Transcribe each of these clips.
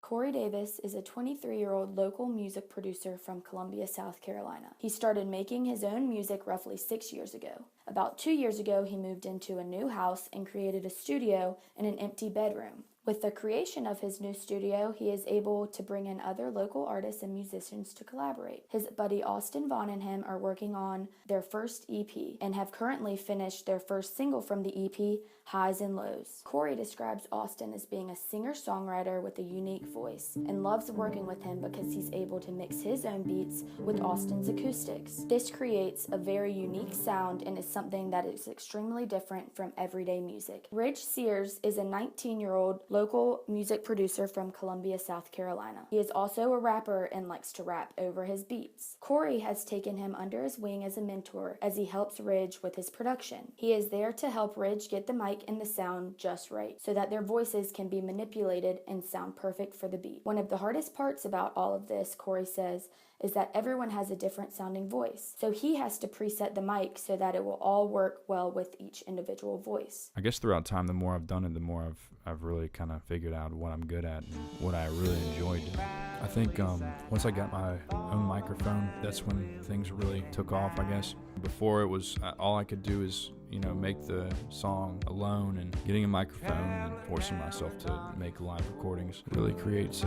Corey Davis is a 23-year-old local music producer from Columbia, South Carolina. He started making his own music roughly 6 years ago. About 2 years ago, he moved into a new house and created a studio in an empty bedroom. With the creation of his new studio, he is able to bring in other local artists and musicians to collaborate. His buddy Austin Vaughn and him are working on their first EP and have currently finished their first single from the EP, Highs and Lows. Corey describes Austin as being a singer-songwriter with a unique voice and loves working with him because he's able to mix his own beats with Austin's acoustics. This creates a very unique sound and is something that is extremely different from everyday music. Ridge Sears is a 19-year-old local music producer from Columbia, South Carolina. He is also a rapper and likes to rap over his beats. Corey has taken him under his wing as a mentor as he helps Ridge with his production. He is there to help Ridge get the mic and the sound just right so that their voices can be manipulated and sound perfect for the beat. One of the hardest parts about all of this, Corey says, is that everyone has a different sounding voice. So he has to preset the mic so that it will all work well with each individual voice. I guess throughout time, the more I've done it, the more I've really kind of figured out what I'm good at and what I really enjoyed. I think once I got my own microphone, that's when things really took off, I guess. Before it was, all I could do is, make the song alone, and getting a microphone and forcing myself to make live recordings really creates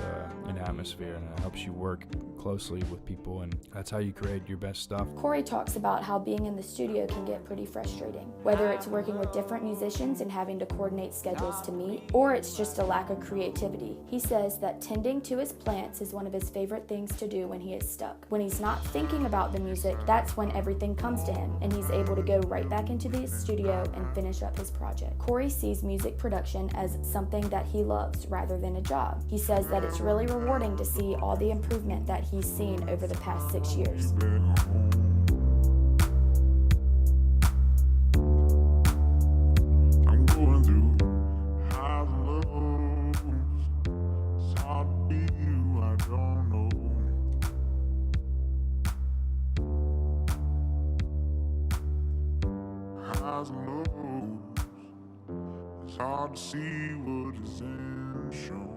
an atmosphere, and it helps you work closely with people, and that's how you create your best stuff. Corey talks about how being in the studio can get pretty frustrating, whether it's working with different musicians and having to coordinate schedules to meet, or it's just a lack of creativity. He says that tending to his plants is one of his favorite things to do when he is stuck. When he's not thinking about the music, that's when everything comes to him, and he's able to go right back into the studio and finish up his project. Corey sees music production as something that he loves rather than a job. He says that it's really rewarding to see all the improvement that he's seen over the past 6 years. I'm going through highs and lows. It's hard to be you, I don't know. Highs and lows. It's hard to see what is in show.